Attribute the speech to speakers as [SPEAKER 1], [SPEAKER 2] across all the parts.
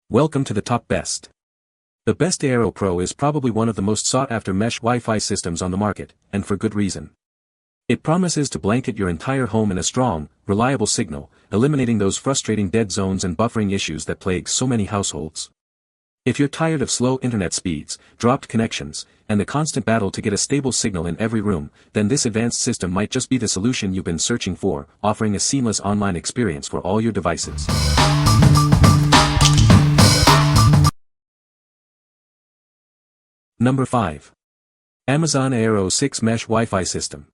[SPEAKER 1] Welcome to the top best. The best Eero Pro is probably one of the most sought-after mesh Wi-Fi systems on the market, and for good reason. It promises to blanket your entire home in a strong, reliable signal, eliminating those frustrating dead zones and buffering issues that plague so many households. If you're tired of slow internet speeds, dropped connections, and the constant battle to get a stable signal in every room, then this advanced system might just be the solution you've been searching for, offering a seamless online experience for all your devices. Number 5. Amazon Eero 6 Mesh Wi-Fi System.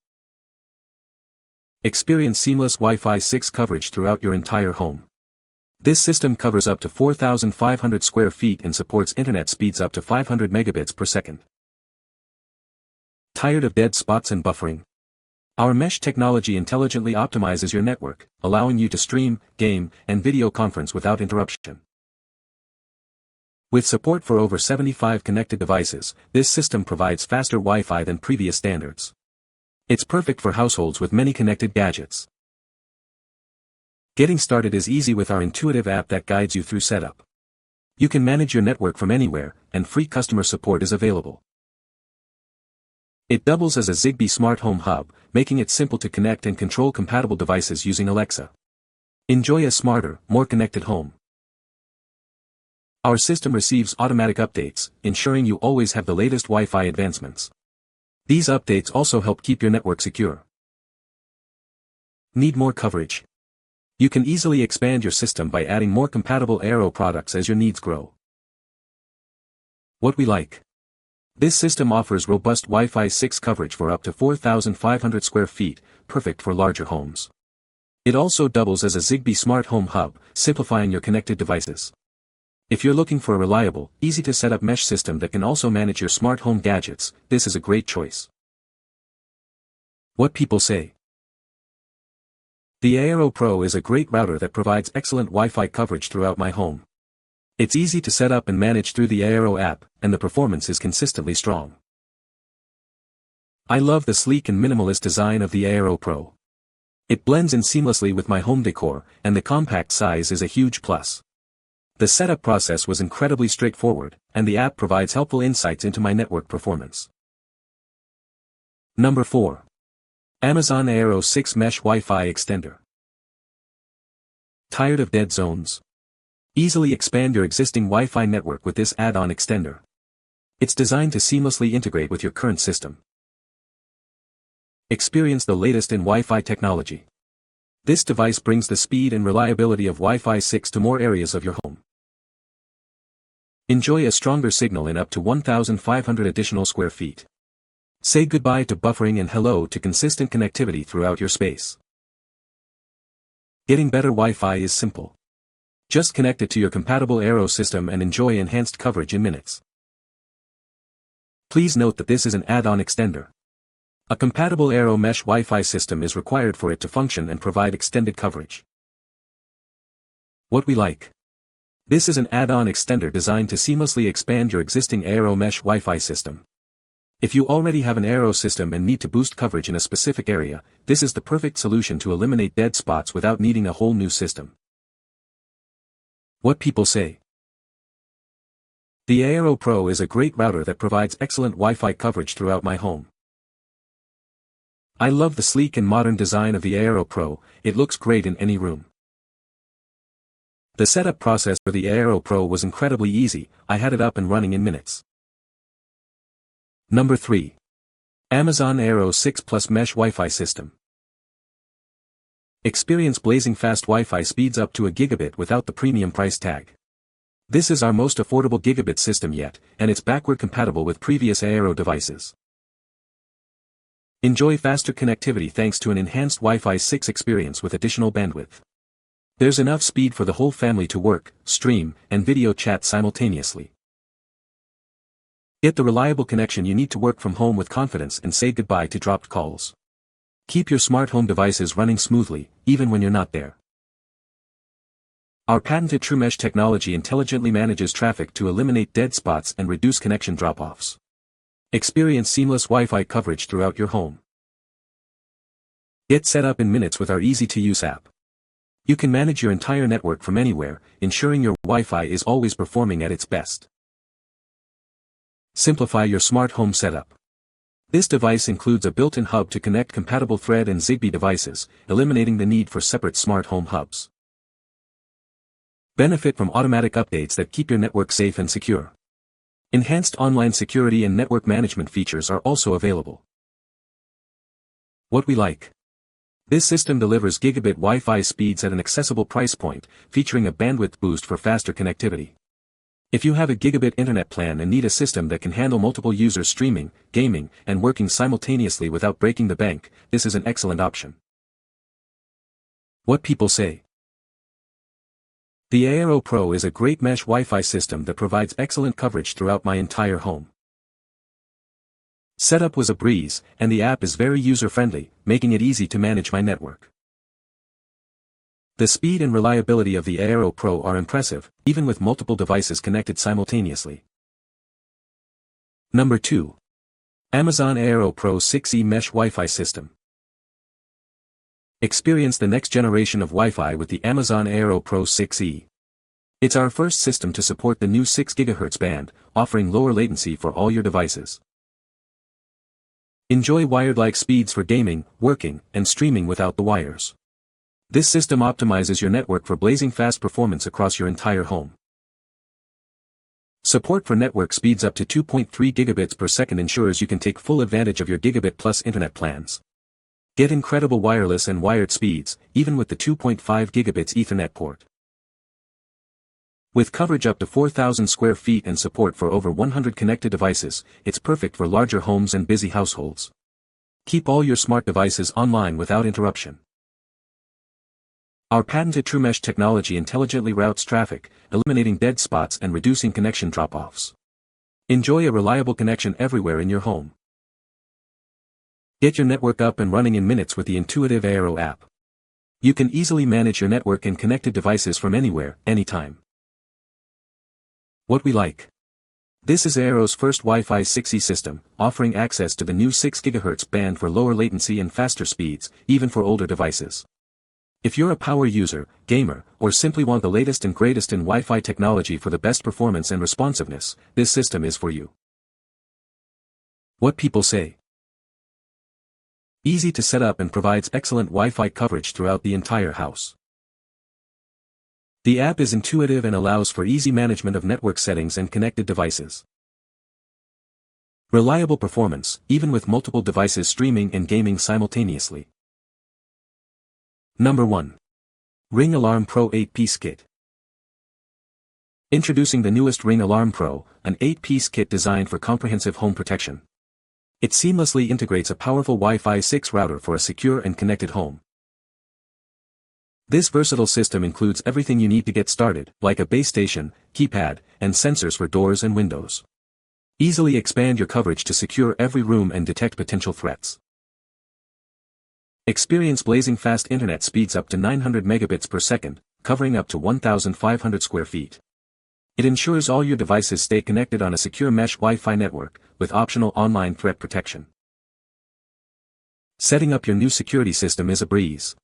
[SPEAKER 1] Experience seamless Wi-Fi 6 coverage throughout your entire home. This system covers up to 4,500 square feet and supports internet speeds up to 500 megabits per second. Tired of dead spots and buffering? Our mesh technology intelligently optimizes your network, allowing you to stream, game, and video conference without interruption. With support for over 75 connected devices, this system provides faster Wi-Fi than previous standards. It's perfect for households with many connected gadgets. Getting started is easy with our intuitive app that guides you through setup. You can manage your network from anywhere, and free customer support is available. It doubles as a Zigbee smart home hub, making it simple to connect and control compatible devices using Alexa. Enjoy a smarter, more connected home. Our system receives automatic updates, ensuring you always have the latest Wi-Fi advancements. These updates also help keep your network secure. Need more coverage? You can easily expand your system by adding more compatible Eero products as your needs grow. What we like. This system offers robust Wi-Fi 6 coverage for up to 4,500 square feet, perfect for larger homes. It also doubles as a Zigbee smart home hub, simplifying your connected devices. If you're looking for a reliable, easy-to-set-up mesh system that can also manage your smart home gadgets, this is a great choice. What people say. The Eero Pro is a great router that provides excellent Wi-Fi coverage throughout my home. It's easy to set up and manage through the Eero app, and the performance is consistently strong. I love the sleek and minimalist design of the Eero Pro. It blends in seamlessly with my home decor, and the compact size is a huge plus. The setup process was incredibly straightforward, and the app provides helpful insights into my network performance. Number 4. Amazon Eero 6 Mesh Wi-Fi Extender. Tired of dead zones? Easily expand your existing Wi-Fi network with this add-on extender. It's designed to seamlessly integrate with your current system. Experience the latest in Wi-Fi technology. This device brings the speed and reliability of Wi-Fi 6 to more areas of your home. Enjoy a stronger signal in up to 1,500 additional square feet. Say goodbye to buffering and hello to consistent connectivity throughout your space. Getting better Wi-Fi is simple. Just connect it to your compatible Eero system and enjoy enhanced coverage in minutes. Please note that this is an add-on extender. A compatible Eero Mesh Wi-Fi system is required for it to function and provide extended coverage. What we like. This is an add-on extender designed to seamlessly expand your existing Eero Mesh Wi-Fi system. If you already have an Eero system and need to boost coverage in a specific area, this is the perfect solution to eliminate dead spots without needing a whole new system. What people say. The Eero Pro is a great router that provides excellent Wi-Fi coverage throughout my home. I love the sleek and modern design of the Eero Pro, it looks great in any room. The setup process for the Eero Pro was incredibly easy, I had it up and running in minutes. Number 3. Amazon Eero 6 Plus Mesh Wi-Fi System. Experience blazing fast Wi-Fi speeds up to a gigabit without the premium price tag. This is our most affordable gigabit system yet, and it's backward compatible with previous Eero devices. Enjoy faster connectivity thanks to an enhanced Wi-Fi 6 experience with additional bandwidth. There's enough speed for the whole family to work, stream, and video chat simultaneously. Get the reliable connection you need to work from home with confidence and say goodbye to dropped calls. Keep your smart home devices running smoothly, even when you're not there. Our patented TrueMesh technology intelligently manages traffic to eliminate dead spots and reduce connection drop-offs. Experience seamless Wi-Fi coverage throughout your home. Get set up in minutes with our easy-to-use app. You can manage your entire network from anywhere, ensuring your Wi-Fi is always performing at its best. Simplify your smart home setup. This device includes a built-in hub to connect compatible Thread and Zigbee devices, eliminating the need for separate smart home hubs. Benefit from automatic updates that keep your network safe and secure. Enhanced online security and network management features are also available. What we like. This system delivers gigabit Wi-Fi speeds at an accessible price point, featuring a bandwidth boost for faster connectivity. If you have a gigabit internet plan and need a system that can handle multiple users streaming, gaming, and working simultaneously without breaking the bank, this is an excellent option. What people say. The Eero Pro is a great mesh Wi-Fi system that provides excellent coverage throughout my entire home. Setup was a breeze, and the app is very user-friendly, making it easy to manage my network. The speed and reliability of the Eero Pro are impressive, even with multiple devices connected simultaneously. Number 2. Amazon Eero Pro 6E Mesh Wi-Fi System. Experience the next generation of Wi-Fi with the Amazon Eero Pro 6E. It's our first system to support the new 6 GHz band, offering lower latency for all your devices. Enjoy wired-like speeds for gaming, working, and streaming without the wires. This system optimizes your network for blazing fast performance across your entire home. Support for network speeds up to 2.3 gigabits per second ensures you can take full advantage of your Gigabit Plus internet plans. Get incredible wireless and wired speeds, even with the 2.5 gigabits Ethernet port. With coverage up to 4,000 square feet and support for over 100 connected devices, it's perfect for larger homes and busy households. Keep all your smart devices online without interruption. Our patented TrueMesh technology intelligently routes traffic, eliminating dead spots and reducing connection drop-offs. Enjoy a reliable connection everywhere in your home. Get your network up and running in minutes with the intuitive Eero app. You can easily manage your network and connected devices from anywhere, anytime. What we like. This is Eero's first Wi-Fi 6E system, offering access to the new 6 GHz band for lower latency and faster speeds, even for older devices. If you're a power user, gamer, or simply want the latest and greatest in Wi-Fi technology for the best performance and responsiveness, this system is for you. What people say. Easy to set up and provides excellent Wi-Fi coverage throughout the entire house. The app is intuitive and allows for easy management of network settings and connected devices. Reliable performance, even with multiple devices streaming and gaming simultaneously. Number 1. Ring Alarm Pro 8-piece kit. Introducing the newest Ring Alarm Pro, an 8-piece kit designed for comprehensive home protection. It seamlessly integrates a powerful Wi-Fi 6 router for a secure and connected home. This versatile system includes everything you need to get started, like a base station, keypad, and sensors for doors and windows. Easily expand your coverage to secure every room and detect potential threats. Experience blazing fast internet speeds up to 900 megabits per second, covering up to 1,500 square feet. It ensures all your devices stay connected on a secure mesh Wi-Fi network, with optional online threat protection. Setting up your new security system is a breeze.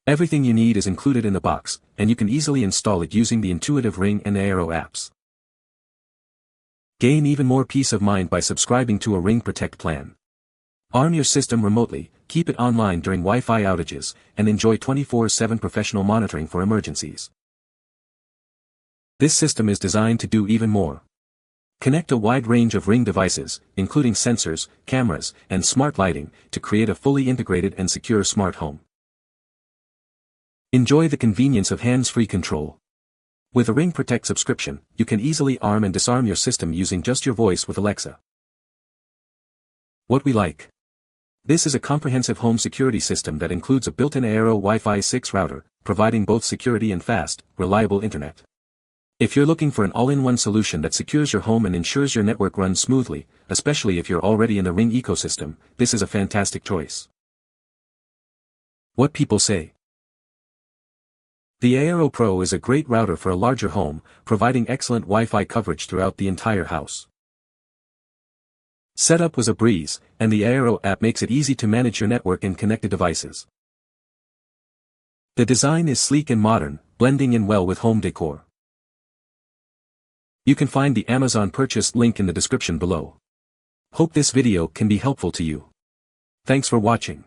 [SPEAKER 1] Everything you need is included in the box, and you can easily install it using the intuitive Ring and Eero apps. Gain even more peace of mind by subscribing to a Ring Protect plan. Arm your system remotely, keep it online during Wi-Fi outages, and enjoy 24/7 professional monitoring for emergencies. This system is designed to do even more. Connect a wide range of Ring devices, including sensors, cameras, and smart lighting, to create a fully integrated and secure smart home. Enjoy the convenience of hands-free control. With a Ring Protect subscription, you can easily arm and disarm your system using just your voice with Alexa. What we like. This is a comprehensive home security system that includes a built-in Eero Wi-Fi 6 router, providing both security and fast, reliable internet. If you're looking for an all-in-one solution that secures your home and ensures your network runs smoothly, especially if you're already in the Ring ecosystem, this is a fantastic choice. What people say. The Eero Pro is a great router for a larger home, providing excellent Wi-Fi coverage throughout the entire house. Setup was a breeze, and the Eero app makes it easy to manage your network and connected devices. The design is sleek and modern, blending in well with home decor. You can find the Amazon purchase link in the description below. Hope this video can be helpful to you. Thanks for watching.